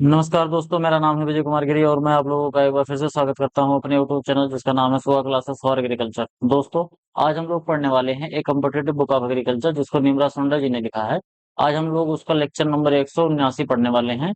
नमस्कार दोस्तों, मेरा नाम है विजय कुमार गिरी और मैं आप लोगों का एक बार फिर से स्वागत करता हूं अपने यूट्यूब चैनल जिसका नाम है सुहा क्लासेस फॉर एग्रीकल्चर। दोस्तों, आज हम लोग पढ़ने वाले हैं एक कम्पिटेटिव बुक ऑफ एग्रीकल्चर जिसको निमरा सुंडा जी ने लिखा है। आज हम लोग उसका लेक्चर नंबर 179 पढ़ने वाले हैं,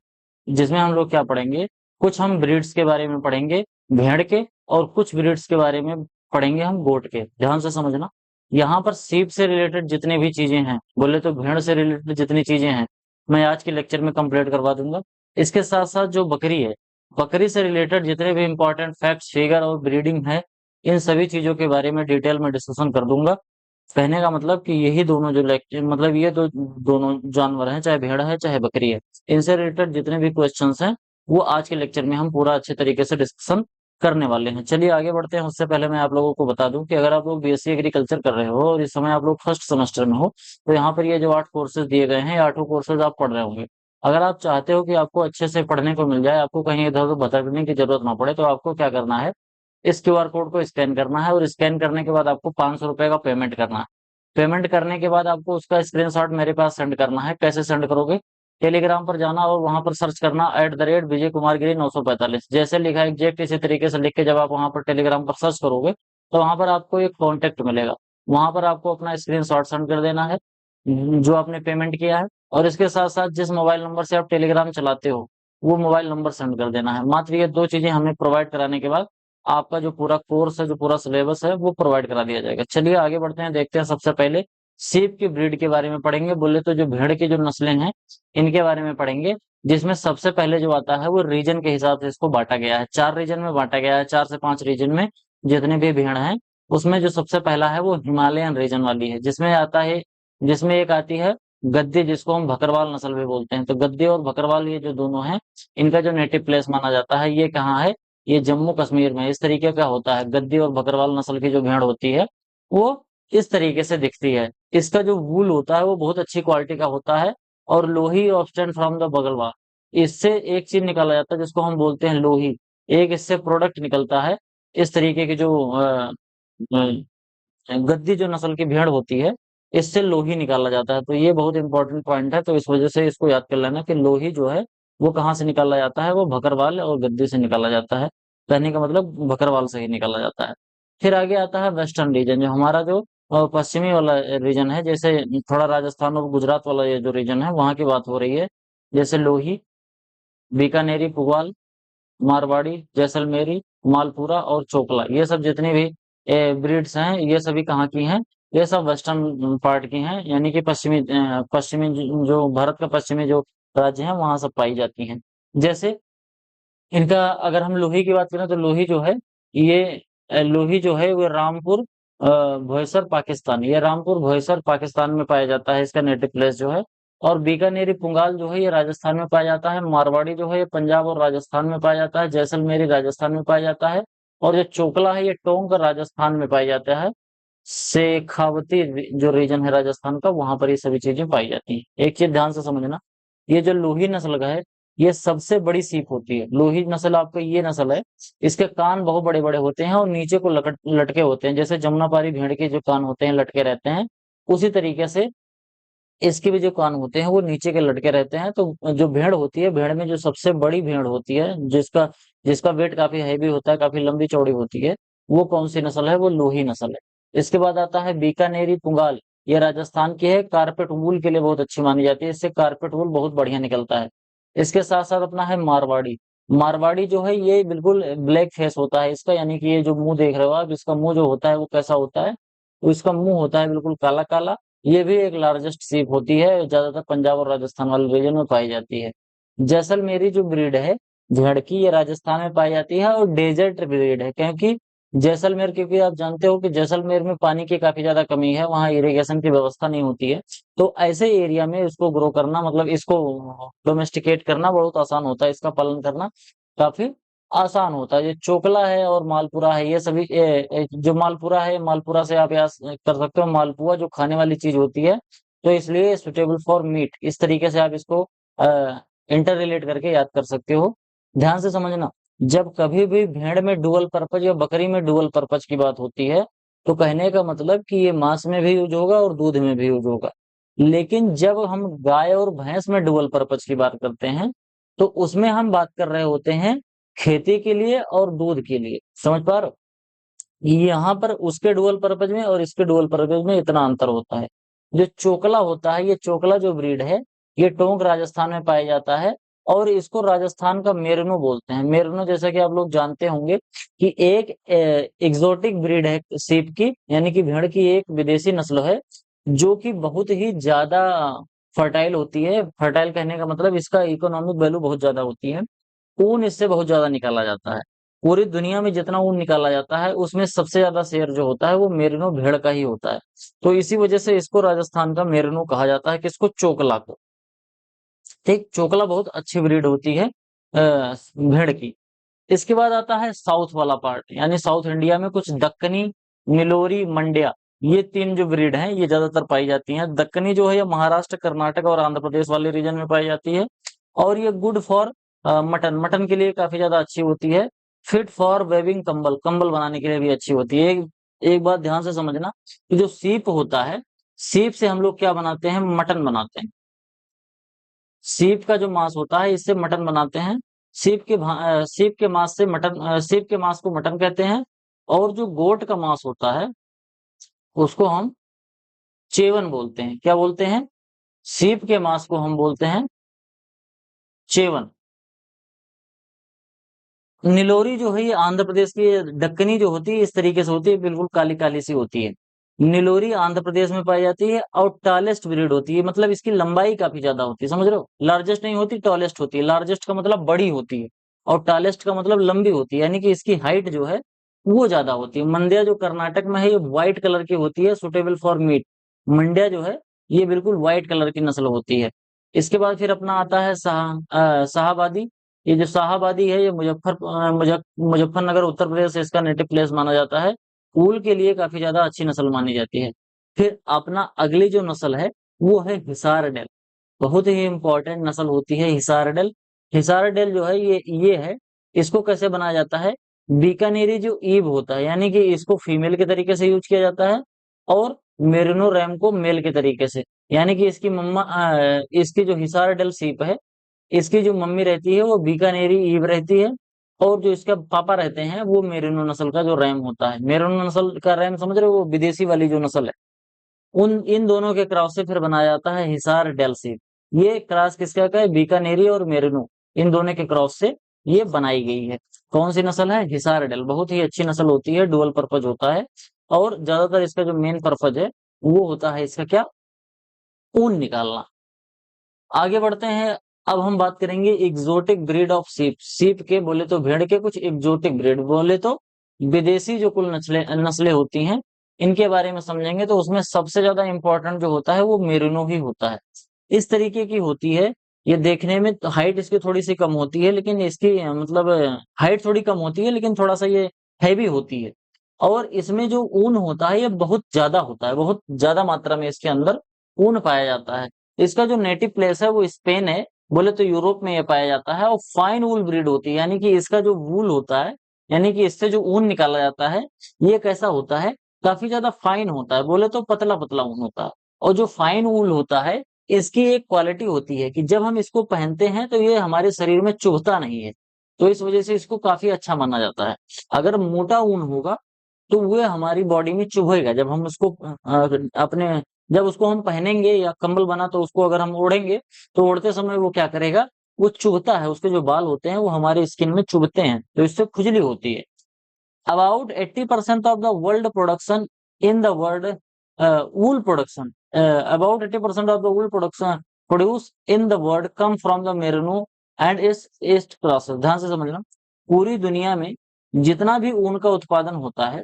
जिसमें हम लोग क्या पढ़ेंगे, कुछ हम ब्रीड्स के बारे में पढ़ेंगे, भेड़ के, और कुछ ब्रीड्स के बारे में पढ़ेंगे हम गोट के। ध्यान से समझना, यहाँ पर सीप से रिलेटेड जितनी भी चीजें हैं, बोले तो भेड़ से रिलेटेड जितनी चीजें हैं, मैं आज के लेक्चर में कंप्लीट करवा दूंगा। इसके साथ साथ जो बकरी है, बकरी से रिलेटेड जितने भी इंपॉर्टेंट फैक्ट्स, फिगर और ब्रीडिंग है, इन सभी चीजों के बारे में डिटेल में डिस्कशन कर दूंगा। कहने का मतलब कि यही दोनों जो लेक्चर, मतलब ये दो दोनों जानवर हैं, चाहे भेड़ है चाहे बकरी है, इनसे रिलेटेड जितने भी क्वेश्चंस हैं वो आज के लेक्चर में हम पूरा अच्छे तरीके से डिस्कशन करने वाले हैं। चलिए आगे बढ़ते हैं। उससे पहले मैं आप लोगों को बता दूं कि अगर आप लोग बीएससी एग्रीकल्चर कर रहे हो और इस समय आप लोग फर्स्ट सेमेस्टर में हो, तो यहाँ पर ये जो 8 कोर्सेज दिए गए हैं, ये 8 कोर्सेज आप पढ़ रहे होंगे। अगर आप चाहते हो कि आपको अच्छे से पढ़ने को मिल जाए, आपको कहीं इधर उधर भटकने की जरूरत ना पड़े, तो आपको क्या करना है, इस क्यूआर कोड को स्कैन करना है और स्कैन करने के बाद आपको 500 रुपए का पेमेंट करना है। पेमेंट करने के बाद आपको उसका स्क्रीनशॉट मेरे पास सेंड करना है। कैसे सेंड करोगे, टेलीग्राम पर जाना और वहां पर सर्च करना @विजय कुमार गिरी 945, जैसे लिखा है एग्जैक्ट इसी तरीके से लिख के जब आप वहां पर टेलीग्राम पर सर्च करोगे तो वहां पर आपको एक कॉन्टेक्ट मिलेगा। वहां पर आपको अपना स्क्रीनशॉट सेंड कर देना है जो आपने पेमेंट किया है, और इसके साथ साथ जिस मोबाइल नंबर से आप टेलीग्राम चलाते हो वो मोबाइल नंबर सेंड कर देना है। मात्र ये दो चीजें हमें प्रोवाइड कराने के बाद आपका जो पूरा कोर्स है, जो पूरा सिलेबस है, वो प्रोवाइड करा दिया जाएगा। चलिए आगे बढ़ते हैं, देखते हैं। सबसे पहले सीप की ब्रीड के बारे में पढ़ेंगे, बोले तो जो भेड़ की जो नस्लें हैं इनके बारे में पढ़ेंगे, जिसमें सबसे पहले जो आता है वो रीजन के हिसाब से इसको बांटा गया है। 4 रीजन में बांटा गया है, 4 से 5 रीजन में जितने भी भेड़ हैं, उसमें जो सबसे पहला है वो हिमालयन रीजन वाली है, जिसमें आता है, जिसमें एक आती है गद्दी, जिसको हम भकरवाल नस्ल भी बोलते हैं। तो गद्दी और भकरवाल ये जो दोनों हैं, इनका जो नेटिव प्लेस माना जाता है ये कहाँ है, ये जम्मू कश्मीर में। इस तरीके का होता है, गद्दी और बकरवाल नस्ल की जो भेड़ होती है वो इस तरीके से दिखती है। इसका जो वूल होता है वो बहुत अच्छी क्वालिटी का होता है, और लोही ऑब्स्टेंड फ्रॉम द बगलवा, इससे एक चीज निकाला जाता है जिसको हम बोलते हैं लोही। एक इससे प्रोडक्ट निकलता है। इस तरीके की जो गद्दी जो नस्ल की भेड़ होती है, इससे लोही निकाला जाता है। तो ये बहुत इंपॉर्टेंट पॉइंट है, तो इस वजह से इसको याद कर लेना कि लोही जो है वो कहाँ से निकाला जाता है, वो बकरवाल और गद्दी से निकाला जाता है। कहने का मतलब बकरवाल से ही निकाला जाता है। फिर आगे आता है वेस्टर्न रीजन, जो हमारा जो पश्चिमी वाला रीजन है, जैसे थोड़ा राजस्थान और गुजरात वाला ये जो रीजन है वहां की बात हो रही है। जैसे लोही, बीकानेरी, पुगवाल, मारवाड़ी, जैसलमेरी, मालपुरा और चोकला, ये सब जितनी भी ब्रीड्स हैं ये सभी कहाँ की हैं, ये सब वेस्टर्न पार्ट की हैं, यानी कि पश्चिमी जो भारत का पश्चिमी जो राज्य है वहां सब पाई जाती हैं। जैसे इनका अगर हम लोही की बात करें तो लोही जो है ये लोही जो है वो रामपुर भोईसर पाकिस्तान, ये रामपुर भोईसर पाकिस्तान में पाया जाता है, इसका नेटिव प्लेस जो है। और बीकानेरी पुंगाल जो है ये राजस्थान में पाया जाता है। मारवाड़ी जो है ये पंजाब और राजस्थान में पाया जाता है। जैसलमेरी राजस्थान में पाया जाता है। और जो चोकला है ये टोंक राजस्थान में पाया जाता है। शेखावती जो रीजन है राजस्थान का, वहां पर ये सभी चीजें पाई जाती हैं। एक चीज ध्यान से समझना, ये जो लोही नस्ल का है ये सबसे बड़ी सीप होती है। लोही नस्ल आपका ये नस्ल है, इसके कान बहुत बड़े बड़े होते हैं और नीचे को लटके होते हैं। जैसे जमुनापारी भेड़ के जो कान होते हैं लटके रहते हैं, उसी तरीके से इसके भी जो कान होते हैं वो नीचे के लटके रहते हैं। तो जो भेड़ होती है, भेड़ में जो सबसे बड़ी भेड़ होती है, जिसका जिसका वेट काफी हैवी होता है, काफी लंबी चौड़ी होती है, वो कौन सी नस्ल है, वो लोही नस्ल है। इसके बाद आता है बीकानेरी पुंगाल, ये राजस्थान की है, कारपेट वूल के लिए बहुत अच्छी मानी जाती है, इससे कारपेट वूल बहुत बढ़िया निकलता है। इसके साथ साथ अपना है मारवाड़ी। मारवाड़ी जो है ये बिल्कुल ब्लैक फेस होता है इसका, यानी कि ये जो मुंह देख रहे हो आप, इसका मुंह जो होता है वो कैसा होता है, तो इसका मुंह होता है बिल्कुल काला काला। ये भी एक लार्जेस्ट सीप होती है, ज्यादातर पंजाब और राजस्थान वाले रीजन में पाई जाती है। जैसलमेरी जो ब्रीड है भेड़ की, ये राजस्थान में पाई जाती है और डेजर्ट ब्रीड है, क्योंकि जैसलमेर, क्योंकि आप जानते हो कि जैसलमेर में पानी की काफी ज्यादा कमी है, वहाँ इरिगेशन की व्यवस्था नहीं होती है। तो ऐसे एरिया में इसको ग्रो करना, मतलब इसको डोमेस्टिकेट करना बहुत आसान होता है, इसका पालन करना काफी आसान होता है। ये चोकला है और मालपुरा है, ये सभी जो मालपुरा है, मालपुरा से आप याद कर सकते हो, मालपुआ जो खाने वाली चीज होती है, तो इसलिए सुटेबल फॉर मीट, इस तरीके से आप इसको इंटर रिलेट करके याद कर सकते हो। ध्यान से समझना, जब कभी भी भेड़ में डुअल पर्पज या बकरी में डुअल पर्पज की बात होती है, तो कहने का मतलब कि ये मांस में भी यूज होगा और दूध में भी यूज होगा। लेकिन जब हम गाय और भैंस में डुअल पर्पज की बात करते हैं, तो उसमें हम बात कर रहे होते हैं खेती के लिए और दूध के लिए। समझ पा रहे हो? यहाँ पर उसके डुअल पर्पज में और इसके डुअल पर्पज में इतना अंतर होता है। जो चोकला होता है, ये चोकला जो ब्रीड है, ये टोंक राजस्थान में पाया जाता है और इसको राजस्थान का मेरनो बोलते हैं। मेरनो जैसा कि आप लोग जानते होंगे कि एक एग्जोटिक ब्रीड है सीप की, यानी कि भेड़ की एक विदेशी नस्ल है जो कि बहुत ही ज्यादा फर्टाइल होती है। फर्टाइल कहने का मतलब इसका इकोनॉमिक वैल्यू बहुत ज्यादा होती है। ऊन इससे बहुत ज्यादा निकाला जाता है। पूरी दुनिया में जितना ऊन निकाला जाता है उसमें सबसे ज्यादा शेयर जो होता है वो मेरिनो भेड़ का ही होता है। तो इसी वजह से इसको राजस्थान का मेरिनो कहा जाता है, किसको? चोकला को। ठीक, चोकला बहुत अच्छी ब्रीड होती है भेड़ की। इसके बाद आता है साउथ वाला पार्ट, यानी साउथ इंडिया में कुछ दक्कनी, निलोरी, मंड्या, ये तीन जो ब्रीड हैं ये ज्यादातर पाई जाती हैं। दक्कनी जो है ये महाराष्ट्र, कर्नाटक और आंध्र प्रदेश वाले रीजन में पाई जाती है और ये गुड फॉर मटन, मटन के लिए काफी ज्यादा अच्छी होती है। फिट फॉर वेविंग, कंबल, कंबल बनाने के लिए भी अच्छी होती है। एक बात ध्यान से समझना कि जो सीप होता है, सीप से हम लोग क्या बनाते हैं? मटन बनाते हैं। सीप का जो मांस होता है इससे मटन बनाते हैं। सीप के मांस से मटन, सीप के मांस को मटन कहते हैं। और जो गोट का मांस होता है उसको हम चेवन बोलते हैं। क्या बोलते हैं? सीप के मांस को हम बोलते हैं चेवन। निलोरी जो है ये आंध्र प्रदेश की, दक्कनी जो होती है इस तरीके से होती है, बिल्कुल काली काली सी होती है। निलोरी आंध्र प्रदेश में पाई जाती है और टॉलेस्ट ब्रीड होती है, मतलब इसकी लंबाई काफी ज्यादा होती है। समझ रहे हो? लार्जेस्ट नहीं होती, टॉलेस्ट होती है। लार्जेस्ट का मतलब बड़ी होती है और टॉलेस्ट का मतलब लंबी होती है, यानी कि इसकी हाइट जो है वो ज्यादा होती है। मंड्या जो कर्नाटक में है ये व्हाइट कलर की होती है, सुटेबल फॉर मीट। मंड्या जो है ये बिल्कुल व्हाइट कलर की नस्ल होती है। इसके बाद फिर अपना आता है शाहाबादी। ये जो शाहाबादी है ये मुजफ्फरनगर उत्तर प्रदेश से इसका नेटिव प्लेस माना जाता है। ऊल के लिए काफी ज्यादा अच्छी नस्ल मानी जाती है। फिर अपना अगली जो नस्ल है वो है हिसारडेल। बहुत ही इंपॉर्टेंट नस्ल होती है हिसारडेल। हिसारडेल जो है ये है, इसको कैसे बनाया जाता है? बीकानेरी जो ईव होता है, यानी कि इसको फीमेल के तरीके से यूज किया जाता है और मेरिनो रैम को मेल के तरीके से। यानी कि इसकी जो हिसारडेल सीप है, इसकी जो मम्मी रहती है वो बीकानेरी ईव रहती है और जो इसका पापा रहते हैं वो मेरिनो नस्ल का जो रैम होता है। मेरिनो नस्ल का रैम समझ रहे हो? वो विदेशी वाली जो नस्ल है, उन इन दोनों के क्रॉस से फिर बनाया जाता है हिसार डेल्सी। ये क्रॉस किसका का है? बीकानेरी और मेरिनो, इन दोनों के क्रॉस से ये बनाई गई है। कौन सी नस्ल है? हिसार डेल। बहुत ही अच्छी नस्ल होती है, डुअल पर्पज होता है और ज्यादातर इसका जो मेन पर्पज है वो होता है इसका क्या? ऊन निकालना। आगे बढ़ते हैं। अब हम बात करेंगे एग्जोटिक ब्रीड ऑफ सीप। सीप के बोले तो भेड़ के कुछ एग्जोटिक ब्रीड, बोले तो विदेशी जो कुल नस्लें नस्लें होती हैं इनके बारे में समझेंगे। तो उसमें सबसे ज्यादा इंपॉर्टेंट जो होता है वो मेरिनो ही होता है। इस तरीके की होती है। ये देखने में तो हाइट इसकी थोड़ी सी कम होती है, लेकिन इसकी मतलब हाइट थोड़ी कम होती है लेकिन थोड़ा सा ये हैवी होती है। और इसमें जो ऊन होता है ये बहुत ज्यादा होता है, बहुत ज्यादा मात्रा में इसके अंदर ऊन पाया जाता है। इसका जो नेटिव प्लेस है वो स्पेन है। बोले तो यूरोप में ये पाया जाता है और फाइन वूल ब्रीड होती है, यानी कि इसका जो वूल होता है, यानी कि इससे जो ऊन निकाला जाता है ये कैसा होता है? काफी ज्यादा फाइन होता है। बोले तो पतला पतला ऊन होता है। और जो फाइन वूल होता है इसकी एक क्वालिटी होती है कि जब हम इसको पहनते हैं तो ये हमारे शरीर में चुभता नहीं है। तो इस वजह से इसको काफी अच्छा माना जाता है। अगर मोटा ऊन होगा तो वो हमारी बॉडी में चुभेगा। जब हम उसको अपने जब उसको हम पहनेंगे या कंबल बना तो उसको अगर हम ओढ़ेंगे तो ओढ़ते समय वो क्या करेगा? वो चुभता है, उसके जो बाल होते हैं वो हमारे स्किन में चुभते हैं तो इससे खुजली होती है। About 80% of the world production in the world wool production, about 80% of the wool production produced in the world come from the merino and its east crosses। ध्यान से समझना, पूरी दुनिया में जितना भी ऊन का उत्पादन होता है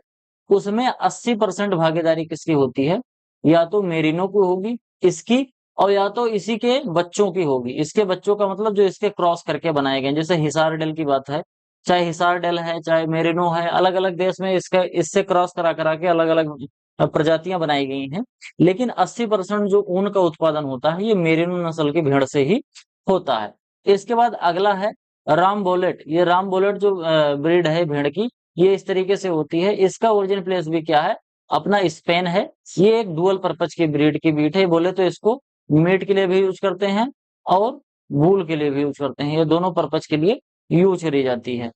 उसमें 80% भागीदारी किसकी होती है? या तो मेरिनो की होगी इसकी, और या तो इसी के बच्चों की होगी। इसके बच्चों का मतलब जो इसके क्रॉस करके बनाए गए, जैसे हिसार डेल की बात है, चाहे हिसार डेल है चाहे मेरिनो है, अलग अलग देश में इसका इससे क्रॉस करा करा के अलग अलग प्रजातियां बनाई गई हैं। लेकिन 80% जो ऊन का उत्पादन होता है ये मेरिनो नस्ल की भेड़ से ही होता है। इसके बाद अगला है राम बोलेट। ये राम बोलेट जो ब्रीड है भेड़ की, ये इस तरीके से होती है। इसका ओरिजिन प्लेस भी क्या है? अपना स्पेन है। ये एक डुअल पर्पज की ब्रीड है। बोले तो इसको मीट के लिए भी यूज करते हैं और वूल के लिए भी यूज करते हैं, ये दोनों पर्पज के लिए यूज करी जाती है।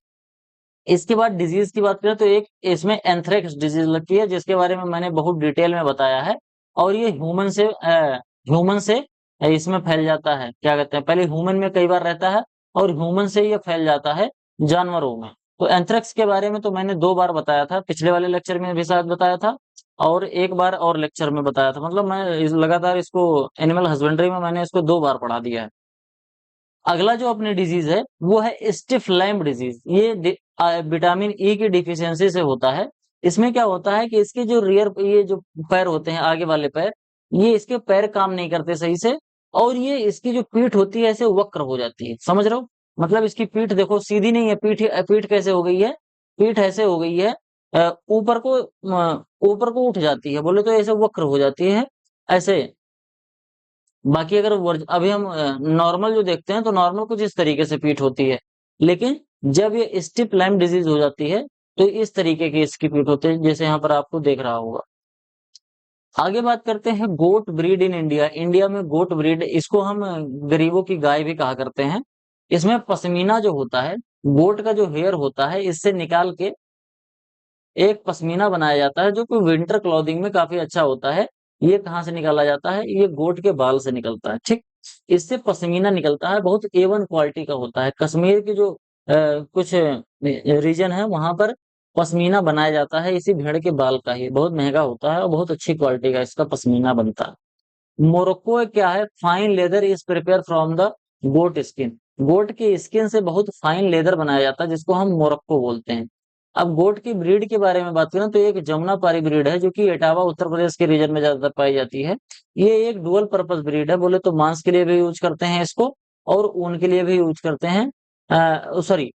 इसके बाद डिजीज की बात करें तो एक इसमें एंथ्रेक्स डिजीज लगती है, जिसके बारे में मैंने बहुत डिटेल में बताया है। और ये ह्यूमन से इसमें फैल जाता है, क्या कहते हैं, पहले ह्यूमन में कई बार रहता है और ह्यूमन से ये फैल जाता है जानवरों में। तो एंथ्रेक्स के बारे में तो मैंने 2 बार बताया था, पिछले वाले लेक्चर में भी शायद बताया था और एक बार और लेक्चर में बताया था। मतलब मैं लगातार इसको एनिमल हस्बेंड्री में मैंने इसको 2 बार पढ़ा दिया है। अगला जो अपनी डिजीज है वो है स्टिफ लाइम डिजीज। ये विटामिन ई की डिफिशियंसी से होता है। इसमें क्या होता है कि इसके जो रियर ये जो पैर होते हैं, आगे वाले पैर, ये इसके पैर काम नहीं करते सही से, और ये इसकी जो पीठ होती है ऐसे वक्र हो जाती है, समझ रहे हो। मतलब इसकी पीठ देखो सीधी नहीं है, पीठ पीठ कैसे हो गई है, पीठ ऐसे हो गई है, ऊपर को उठ जाती है, बोले तो ऐसे वक्र हो जाती है ऐसे। बाकी अगर अभी हम नॉर्मल जो देखते हैं तो नॉर्मल कुछ इस तरीके से पीठ होती है, लेकिन जब ये स्टिप लाइम डिजीज हो जाती है तो इस तरीके की इसकी पीठ होती है, जैसे यहाँ पर आपको देख रहा होगा। आगे बात करते हैं गोट ब्रीड इन इंडिया। इंडिया में गोट ब्रीड, इसको हम गरीबों की गाय भी कहा करते हैं। इसमें पश्मीना जो होता है, गोट का जो हेयर होता है, इससे निकाल के एक पश्मीना बनाया जाता है, जो कि विंटर क्लॉथिंग में काफी अच्छा होता है। ये कहाँ से निकाला जाता है, ये गोट के बाल से निकलता है, ठीक। इससे पश्मीना निकलता है, बहुत A1 क्वालिटी का होता है। कश्मीर की जो कुछ रीजन है वहां पर पश्मीना बनाया जाता है इसी भेड़ के बाल का ही, बहुत महंगा होता है और बहुत अच्छी क्वालिटी का इसका पश्मीना बनता है। मोरक्को क्या है, fine leather is prepare from the goat skin. Goat की स्किन से बहुत फाइन लेदर बनाया जाता है, जिसको हम मोरक्को बोलते हैं। अब गोट की ब्रीड के बारे में बात करें तो एक जमुनापारी ब्रीड है, जो कि इटावा उत्तर प्रदेश के रीजन में ज्यादातर पाई जाती है। ये एक डुअल पर्पस ब्रीड है, बोले तो मांस के लिए भी यूज करते हैं इसको और ऊन के लिए भी यूज करते हैं। सॉरी,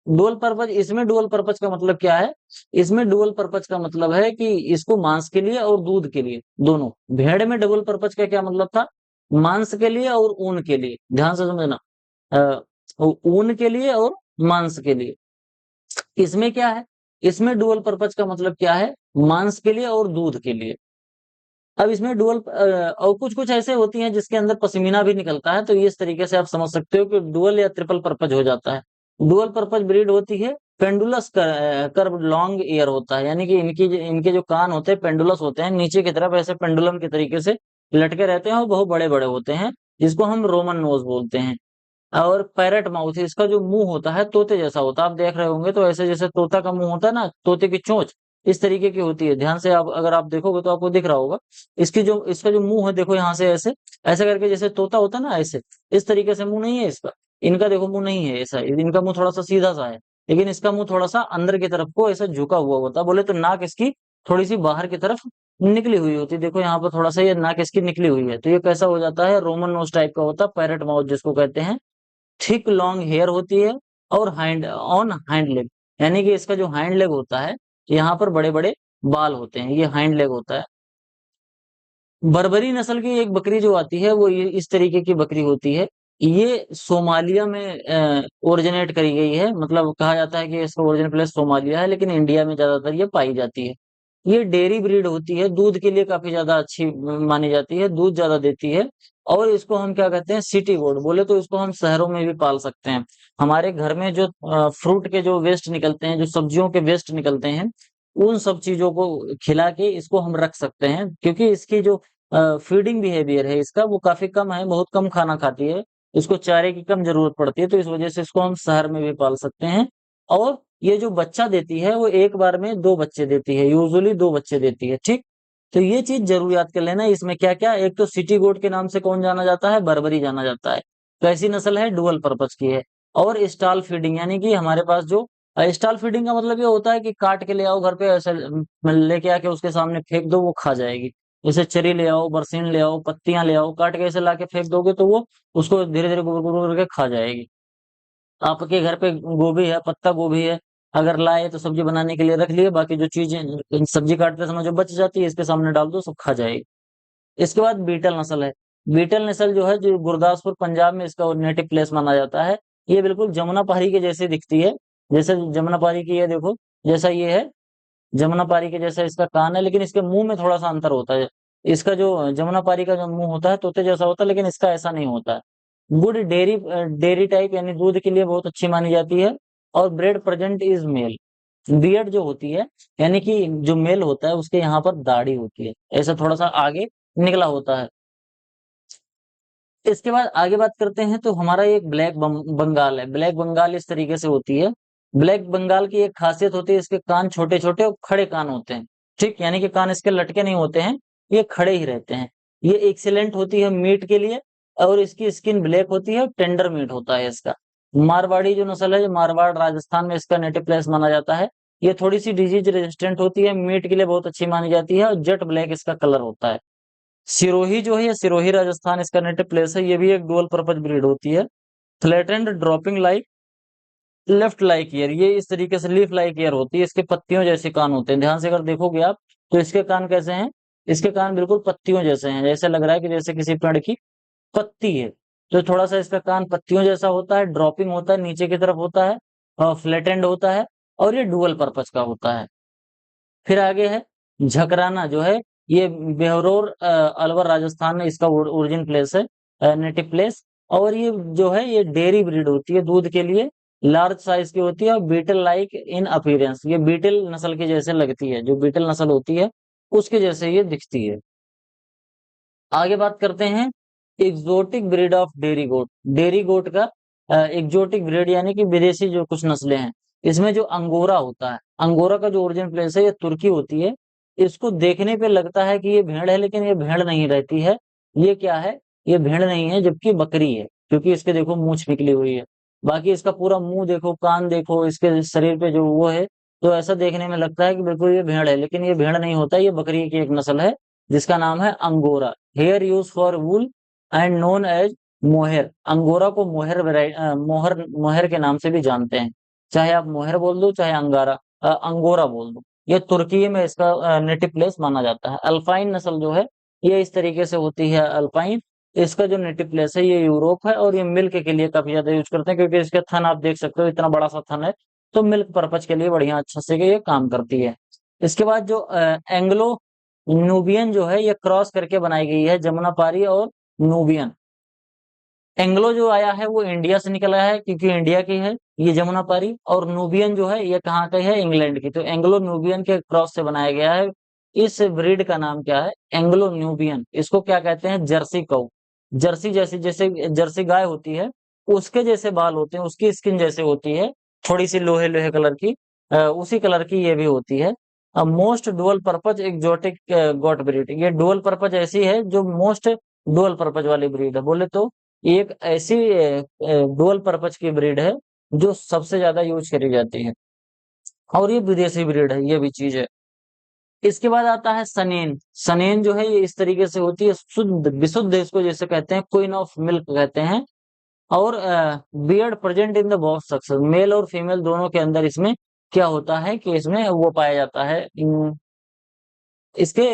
डुअल पर्पज, इसमें डुअल पर्पज का मतलब क्या है, इसमें डुअल पर्पज का मतलब है कि इसको मांस के लिए और दूध के लिए दोनों। भेड़ में डबल पर्पज का क्या मतलब था, मांस के लिए और ऊन के लिए, ध्यान से समझना, अ, ऊन के लिए और मांस के लिए। इसमें क्या है, इसमें डुअल पर्पज का मतलब क्या है, मांस के लिए और दूध के लिए। अब इसमें डुअल और कुछ कुछ ऐसे होती हैं जिसके अंदर पश्मीना भी निकलता है, तो ये इस तरीके से आप समझ सकते हो कि डुअल या ट्रिपल पर्पज हो जाता है। डुअल पर्पज ब्रीड होती है, पेंडुलस कर्व लॉन्ग ईयर होता है, यानी कि इनके जो कान होते हैं पेंडुलस होते हैं, नीचे की तरफ ऐसे पेंडुलम के तरीके से लटके रहते हैं और बहुत बड़े बड़े होते हैं, जिसको हम रोमन नोज बोलते हैं। और पैरेट माउथ, इसका जो मुंह होता है तोते जैसा होता है, आप देख रहे होंगे तो ऐसे जैसे तोता का मुंह होता है ना, तोते की चोंच इस तरीके की होती है। ध्यान से आप अगर आप देखोगे तो आपको दिख रहा होगा। इसका जो मुंह है देखो, यहाँ से ऐसे ऐसे करके जैसे तोता होता है ना, ऐसे इस तरीके से मुंह नहीं है इसका। इनका देखो मुंह नहीं है ऐसा, इनका मुंह थोड़ा सा सीधा सा है, लेकिन इसका मुंह थोड़ा सा अंदर की तरफ को ऐसा झुका हुआ होता है। बोले तो नाक इसकी थोड़ी सी बाहर की तरफ निकली हुई होती है, देखो यहाँ पर थोड़ा सा ये नाक इसकी निकली हुई है, तो ये कैसा हो जाता है, रोमन नोज टाइप का होता है, पैरेट माउथ जिसको कहते हैं। थिक लॉन्ग हेयर होती है और हाइंड लेग, यानी कि इसका जो हाइंड लेग होता है, यहाँ पर बड़े बड़े बाल होते हैं, ये हाइंड लेग होता है। बर्बरी नस्ल की एक बकरी जो आती है वो ये इस तरीके की बकरी होती है। ये सोमालिया में ओरिजिनेट करी गई है, मतलब कहा जाता है कि इसका ओरिजिन प्लेस सोमालिया है, लेकिन इंडिया में ज्यादातर ये पाई जाती है। ये डेयरी ब्रीड होती है, दूध के लिए काफी ज्यादा अच्छी मानी जाती है, दूध ज्यादा देती है। और इसको हम क्या कहते हैं, सिटी गोट, बोले तो इसको हम शहरों में भी पाल सकते हैं। हमारे घर में जो फ्रूट के जो वेस्ट निकलते हैं, जो सब्जियों के वेस्ट निकलते हैं, उन सब चीजों को खिला के इसको हम रख सकते हैं, क्योंकि इसकी जो फीडिंग बिहेवियर है इसका वो काफी कम है, बहुत कम खाना खाती है, इसको चारे की कम जरूरत पड़ती है, तो इस वजह से इसको हम शहर में भी पाल सकते हैं। और ये जो बच्चा देती है वो एक बार में 2 बच्चे देती है, यूजुअली 2 बच्चे देती है, ठीक। तो ये चीज जरूर याद कर लेना, इसमें क्या क्या, एक तो सिटी गोट के नाम से कौन जाना जाता है, बर्बरी जाना जाता है। तो ऐसी नस्ल है, डुअल पर्पज की है। और स्टॉल फीडिंग, यानी कि हमारे पास जो स्टॉल फीडिंग का मतलब ये होता है कि काट के ले आओ घर पे, ऐसे लेके आके उसके सामने फेंक दो, वो खा जाएगी। जैसे चरी ले आओ, बरसीन ले आओ, पत्तियां ले आओ, काट के ऐसे लाके फेंक दोगे तो वो उसको धीरे धीरे गुड़ गुड़ करके खा जाएगी। आपके घर पे गोभी है, पत्ता गोभी है, अगर लाए तो सब्जी बनाने के लिए रख लिए, बाकी जो चीजें सब्जी काटते समय जो बच जाती है इसके सामने डाल दो, सब खा जाएगी। इसके बाद बीटल नस्ल है। बीटल नस्ल जो है, जो गुरदासपुर पंजाब में इसका नेटिव प्लेस माना जाता है। ये बिल्कुल जमुना पारी के जैसे दिखती है, जैसे जमुना पारी की है देखो, जैसा ये है, जमुना पारी के जैसा इसका कान है, लेकिन इसके मुंह में थोड़ा सा अंतर होता है। इसका जो जमुना पारी का जो मुंह होता है तोते जैसा होता है, लेकिन इसका ऐसा नहीं होता है। गुड डेयरी डेयरी टाइप यानी दूध के लिए बहुत अच्छी मानी जाती है। और bread present is male, beard जो होती है यानी कि जो मेल होता है उसके यहाँ पर दाढ़ी होती है, ऐसा थोड़ा सा आगे निकला होता है। इसके बाद आगे बात करते हैं तो हमारा एक बंगाल है। ब्लैक बंगाल इस तरीके से होती है। ब्लैक बंगाल की एक खासियत होती है, इसके कान छोटे छोटे और खड़े कान होते हैं। ठीक, यानी कि कान इसके लटके नहीं होते हैं, ये खड़े ही रहते हैं। ये एक्सीलेंट होती है मीट के लिए, और इसकी स्किन ब्लैक होती है और टेंडर मीट होता है इसका। मारवाड़ी जो नस्ल है, मारवाड़ राजस्थान में इसका नेटिव प्लेस माना जाता है। ये थोड़ी सी डिजीज रेजिस्टेंट होती है, मीट के लिए बहुत अच्छी मानी जाती है, और जेट ब्लैक इसका कलर होता है। सिरोही जो है, ये सिरोही राजस्थान इसका नेटिव प्लेस है। ये भी एक डुअल पर्पज ब्रीड होती है। Flattened dropping like left like year, ये इस तरीके से लीफ लाइक ईयर होती है। इसके पत्तियों जैसे कान होते हैं। ध्यान से अगर देखोगे आप तो इसके कान कैसे हैं, इसके कान बिल्कुल पत्तियों जैसे हैं, जैसे लग रहा है कि जैसे किसी पेड़ की पत्ती है। तो थोड़ा सा इसका कान पत्तियों जैसा होता है, ड्रॉपिंग होता है, नीचे की तरफ होता है, और फ्लैटेंड होता है, और ये डुअल पर्पज का होता है। फिर आगे है झकराना जो है, ये बेहरोर अलवर राजस्थान में इसका ओरिजिन प्लेस है, नेटिव प्लेस। और ये जो है ये डेयरी ब्रीड होती है, दूध के लिए लार्ज साइज की होती है, और बीटल लाइक इन अपीयरेंस, ये बीटल नस्ल के जैसे लगती है, जो बीटल नस्ल होती है उसके जैसे ये दिखती है। आगे बात करते हैं exotic breed of dairy goat. Dairy goat का एग्जोटिक ब्रीड यानी कि विदेशी जो कुछ नस्लें हैं, इसमें जो अंगोरा होता है, अंगोरा का जो ओरिजिन प्लेस है ये तुर्की होती है। इसको देखने पे लगता है कि ये भेड़ है, लेकिन ये भेड़ नहीं रहती है। ये क्या है, ये भेड़ नहीं है जबकि बकरी है, क्योंकि इसके देखो मूंछ निकली हुई है। बाकी इसका पूरा मुंह देखो, कान देखो, इसके शरीर पे जो वो है, तो ऐसा देखने में लगता है कि बिल्कुल ये भेड़ है, लेकिन ये भेड़ नहीं होता, ये बकरी की एक नस्ल है जिसका नाम है angora. Hair use for wool and known as mohair. Angora को मोहर मोहर के नाम से भी जानते हैं। चाहे आप मोहर बोल दो, चाहे अंगोरा बोल दो। ये तुर्की में इसका नेटिव प्लेस माना जाता है। अल्पाइन नस्ल जो है ये इस तरीके से होती है, अल्पाइन। इसका जो नेटिव प्लेस है ये यूरोप है, और ये मिल्क के लिए काफी ज्यादा यूज करते हैं, क्योंकि इसके थन आप देख सकते हो, इतना बड़ा सा थन है, तो मिल्क पर्पज के लिए बढ़िया अच्छा से ये काम करती है। इसके बाद जो एंग्लो नूबियन जो है, ये क्रॉस करके बनाई गई है, जमुना पारी और नूबियन। एंग्लो जो आया है वो इंडिया से निकल आया है, क्योंकि इंडिया की है ये जमुना पारी। और नूबियन जो है ये कहाँ का है, इंग्लैंड की। तो एंग्लो नूबियन के क्रॉस से बनाया गया है। इस ब्रीड का नाम क्या है, एंग्लो न्यूबियन। इसको क्या कहते हैं, जर्सी कऊ। जर्सी जैसी, जैसे जर्सी गाय होती है उसके जैसे बाल होते हैं, उसकी स्किन जैसे होती है, थोड़ी सी लोहे लोहे कलर की, उसी कलर की ये भी होती है। Most dual purpose exotic got breed, ये डुअल पर्पज ऐसी है जो मोस्ट डुअल पर्पज वाली ब्रीड है। बोले तो एक ऐसी डुअल पर्पज की ब्रीड है जो सबसे ज्यादा यूज करी जाती है, और ये विदेशी ब्रीड है, ये भी चीज है। इसके बाद आता है सनेन। सनेन जो है ये इस तरीके से होती है, शुद्ध विशुद्ध, इसको जैसे कहते हैं क्वीन ऑफ मिल्क कहते हैं। और beard present in the both sex, male और फीमेल दोनों के अंदर इसमें क्या होता है कि इसमें वो पाया जाता है, इसके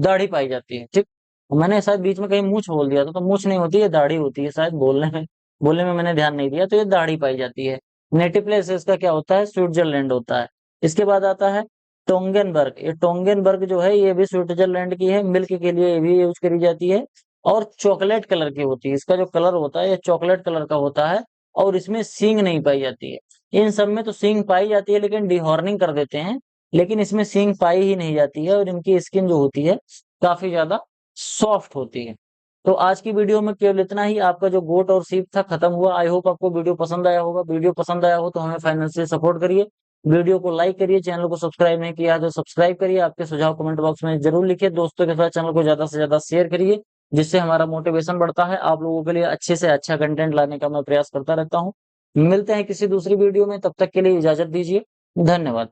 दाढ़ी पाई जाती है। ठीक, मैंने शायद बीच में कहीं मूछ बोल दिया था, तो मूछ नहीं होती है, दाढ़ी होती है, शायद बोलने में मैंने ध्यान नहीं दिया। तो ये दाढ़ी पाई जाती है। नेटिव प्लेस इसका क्या होता है, स्विट्जरलैंड होता है। इसके बाद आता है टोंगेनबर्ग। ये टोंगेनबर्ग जो है ये भी स्विट्जरलैंड की है, मिल्क के लिए ये भी यूज करी जाती है, और चॉकलेट कलर की होती है। इसका जो कलर होता है ये चॉकलेट कलर का होता है, और इसमें सींग नहीं पाई जाती है। इन सब में तो सींग पाई जाती है, लेकिन डिहॉर्निंग कर देते हैं, लेकिन इसमें सींग पाई ही नहीं जाती है, और इनकी स्किन जो होती है काफी ज्यादा सॉफ्ट होती है। तो आज की वीडियो में केवल इतना ही। आपका जो गोट और सीप था खत्म हुआ। आई होप आपको वीडियो पसंद आया होगा। वीडियो पसंद आया हो तो हमें फाइनेंशियल सपोर्ट करिए, वीडियो को लाइक करिए, चैनल को सब्सक्राइब नहीं किया तो सब्सक्राइब करिए। आपके सुझाव कमेंट बॉक्स में जरूर लिखिए। दोस्तों के साथ चैनल को ज्यादा से ज्यादा शेयर करिए, जिससे हमारा मोटिवेशन बढ़ता है। आप लोगों के लिए अच्छे से अच्छा कंटेंट लाने का मैं प्रयास करता रहता हूँ। मिलते हैं किसी दूसरी वीडियो में, तब तक के लिए इजाजत दीजिए। धन्यवाद।